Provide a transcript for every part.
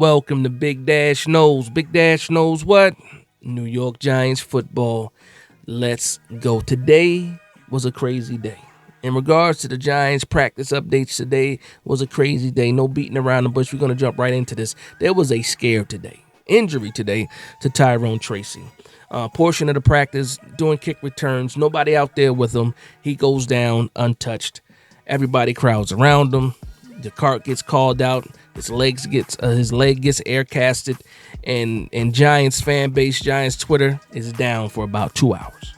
welcome to Big Dash Knows. Big Dash knows what? New York Giants football. Let's go. Today was a crazy day. In regards to the Giants practice updates, today was a crazy day. No beating around the bush. We're going to jump right into this. There was a scare today, injury today to Tyrone Tracy. Portion of the practice, doing kick returns, nobody out there with him. He goes down untouched. Everybody crowds around him. The cart gets called out. His leg gets air casted, and Giants fan base, Giants Twitter is down for about 2 hours.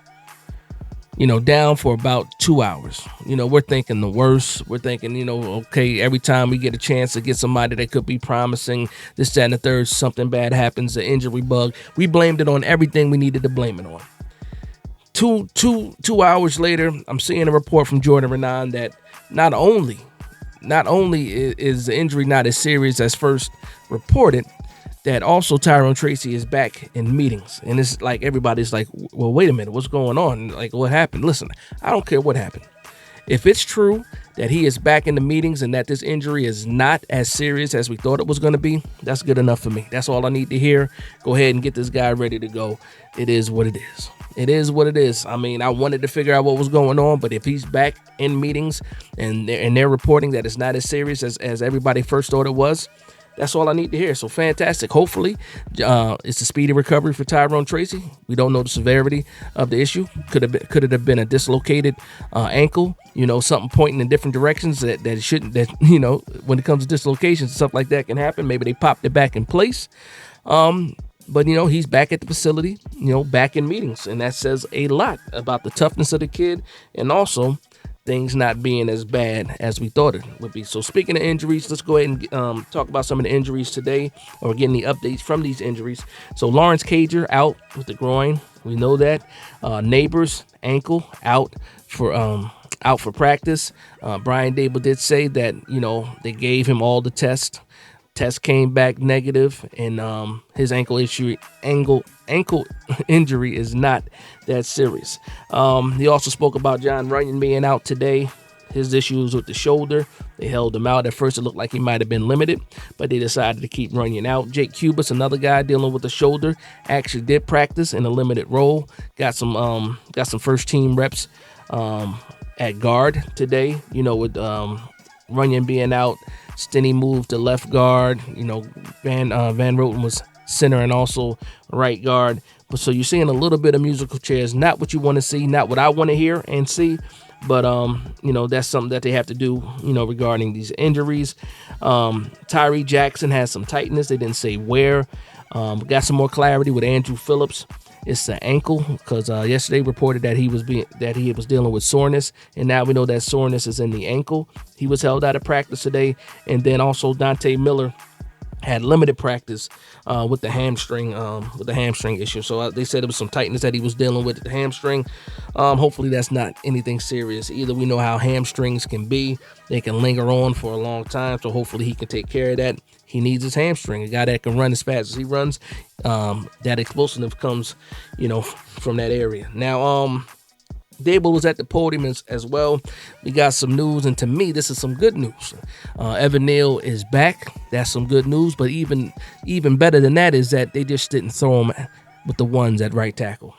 Down for about 2 hours. We're thinking the worst. We're thinking, okay, every time we get a chance to get somebody that could be promising, this, that, and the third, something bad happens, an injury bug. We blamed it on everything we needed to blame it on. Two hours later, I'm seeing a report from Jordan Renan that not only is the injury not as serious as first reported, that also Tyrone Tracy is back in meetings. And it's like everybody's like, well, wait a minute, what's going on? Like, what happened? Listen, I don't care what happened. If it's true that he is back in the meetings and that this injury is not as serious as we thought it was going to be, that's good enough for me. That's all I need to hear. Go ahead and get this guy ready to go. It is what it is. It is what it is. I mean, I wanted to figure out what was going on, but if he's back in meetings and they're reporting that it's not as serious as everybody first thought it was, that's all I need to hear. So fantastic. Hopefully, it's a speedy recovery for Tyrone Tracy. We don't know the severity of the issue. Could it have been a dislocated ankle? Something pointing in different directions that it shouldn't. That when it comes to dislocations, stuff like that can happen. Maybe they popped it back in place. But he's back at the facility. Back in meetings, and that says a lot about the toughness of the kid, and also things not being as bad as we thought it would be. So speaking of injuries, let's go ahead and talk about some of the injuries today, or getting the updates from these injuries. So Lawrence Cager out with the groin. We know that. Neighbors ankle out for practice. Brian Dable did say that they gave him all the tests. Test came back negative, and his ankle injury is not that serious. He also spoke about Jon Runyan being out today. His issues with the shoulder, they held him out. At first, it looked like he might have been limited, but they decided to keep Runyan out. Jake Cubas, another guy dealing with the shoulder, actually did practice in a limited role. Got some first team reps at guard today. With Runyan being out, Stinney moved to left guard. Van Roten was center and also right guard. But so you're seeing a little bit of musical chairs. Not what you want to see, not what I want to hear and see. But that's something that they have to do. Regarding these injuries. Tyree Jackson has some tightness. They didn't say where. Got some more clarity with Andrew Phillips. It's the ankle, because yesterday reported that he was dealing with soreness, and now we know that soreness is in the ankle. He was held out of practice today, and then also Dante Miller had limited practice with the hamstring issue. So they said it was some tightness that he was dealing with the hamstring. Hopefully that's not anything serious. Either we know how hamstrings can be; they can linger on for a long time. So hopefully he can take care of that. He needs his hamstring. A guy that can run as fast as he runs, that explosiveness comes, from that area. Now, Dable was at the podium as well. We got some news, and to me, this is some good news. Evan Neal is back. That's some good news. But even better than that is that they just didn't throw him with the ones at right tackle.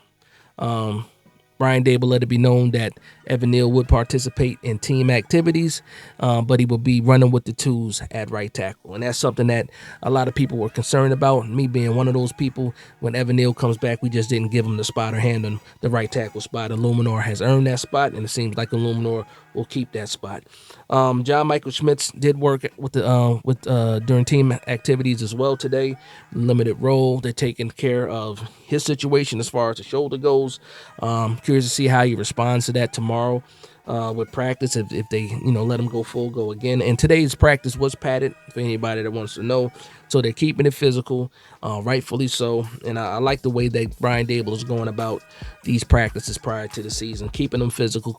Brian Dable let it be known that Evan Neal would participate in team activities, but he would be running with the twos at right tackle. And that's something that a lot of people were concerned about. Me being one of those people, when Evan Neal comes back, we just didn't give him the spot or hand him the right tackle spot. Illuminor has earned that spot, and it seems like Illuminor will keep that spot. John Michael Schmitz did work during team activities as well today. Limited role. They're taking care of his situation as far as the shoulder goes. Curious to see how he responds to that tomorrow with practice, if they let him go full go again. And today's practice was padded, for anybody that wants to know. So they're keeping it physical, rightfully so. And I like the way that Brian Dable is going about these practices prior to the season, keeping them physical,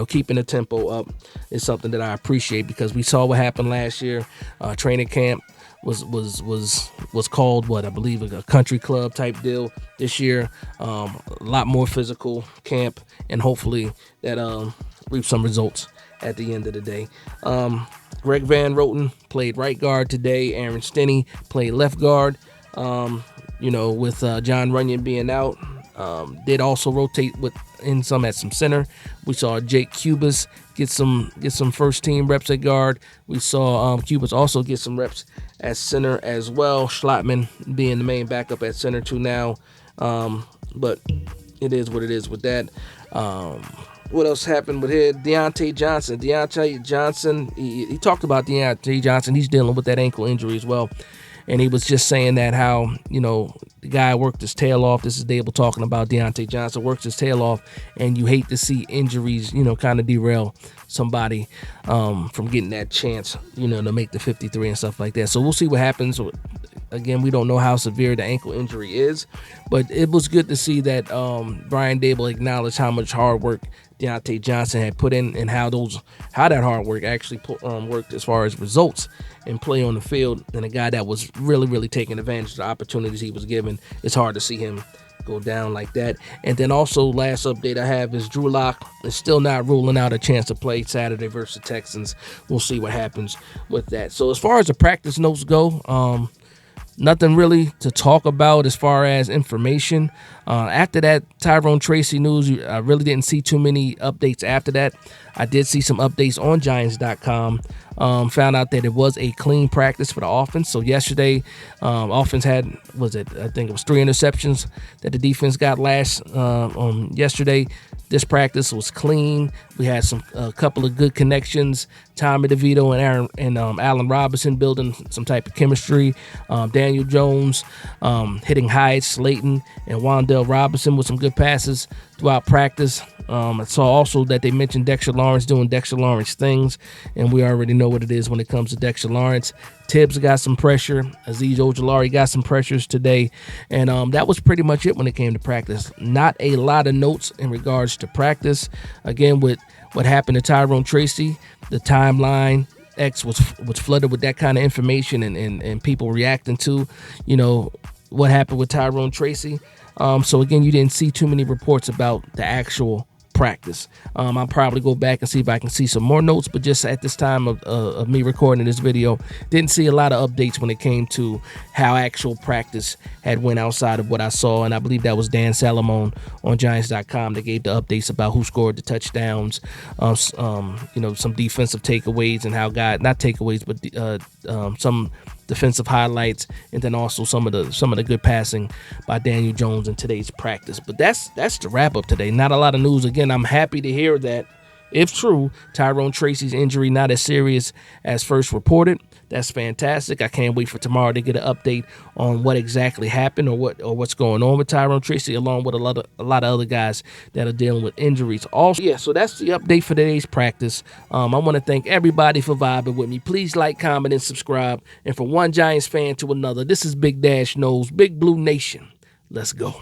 keeping the tempo up is something that I appreciate, because we saw what happened last year. Training camp was called I believe a country club type deal. This year, a lot more physical camp, and hopefully that reap some results at the end of the day. Greg Van Roten played right guard today. Aaron Stinney played left guard. With Jon Runyan being out, did also rotate in some at some center. We saw Jake Cubas get some first team reps at guard. We saw Cubas also get some reps at center as well. Schlotman being the main backup at center too now. But it is what it is with that. What else happened with here? Deontay Johnson, he talked about Deontay Johnson. He's dealing with that ankle injury as well. And he was just saying that how, the guy worked his tail off. This is Dable talking about Deontay Johnson, works his tail off, and you hate to see injuries, kind of derail somebody from getting that chance, to make the 53 and stuff like that. So we'll see what happens. Again, we don't know how severe the ankle injury is, but it was good to see that Brian Dable acknowledged how much hard work Deontay Johnson had put in and how that hard work actually worked as far as results and play on the field. And a guy that was really, really taking advantage of the opportunities he was given. It's hard to see him go down like that. And then also, last update I have is Drew Lock is still not ruling out a chance to play Saturday versus the Texans. We'll see what happens with that. So as far as the practice notes go, nothing really to talk about as far as information. After that Tyrone Tracy news, I really didn't see too many updates after that. I did see some updates on Giants.com. Found out that it was a clean practice for the offense. So yesterday, offense had, I think it was 3 interceptions that the defense got yesterday. This practice was clean. We had a couple of good connections. Tommy DeVito and Allen Robinson building some type of chemistry. Daniel Jones hitting Hyatt, Slayton, and Wan'Dale Robinson with some good passes throughout practice. I saw also that they mentioned Dexter Lawrence doing Dexter Lawrence things, and we already know what it is when it comes to Dexter Lawrence. Tibbs got some pressure. Azeez Ojulari got some pressures today, and that was pretty much it when it came to practice. Not a lot of notes in regards to practice. Again, with what happened to Tyrone Tracy, the timeline X was flooded with that kind of information and people reacting to, what happened with Tyrone Tracy. So again, you didn't see too many reports about the actual practice. I'll probably go back and see if I can see some more notes, but just at this time of me recording this video, didn't see a lot of updates when it came to how actual practice had went outside of what I saw. And I believe that was Dan Salamone on Giants.com that gave the updates about who scored the touchdowns, some defensive takeaways and how not takeaways, but some defensive highlights, and then also some of the good passing by Daniel Jones in today's practice. But that's the wrap up today. Not a lot of news. Again, I'm happy to hear that, if true, Tyrone Tracy's injury not as serious as first reported. That's fantastic. I can't wait for tomorrow to get an update on what exactly happened or what's going on with Tyrone Tracy, along with a lot of other guys that are dealing with injuries. Also, so that's the update for today's practice. I want to thank everybody for vibing with me. Please like, comment, and subscribe. And from one Giants fan to another, this is Big Dash Knows, Big Blue Nation. Let's go.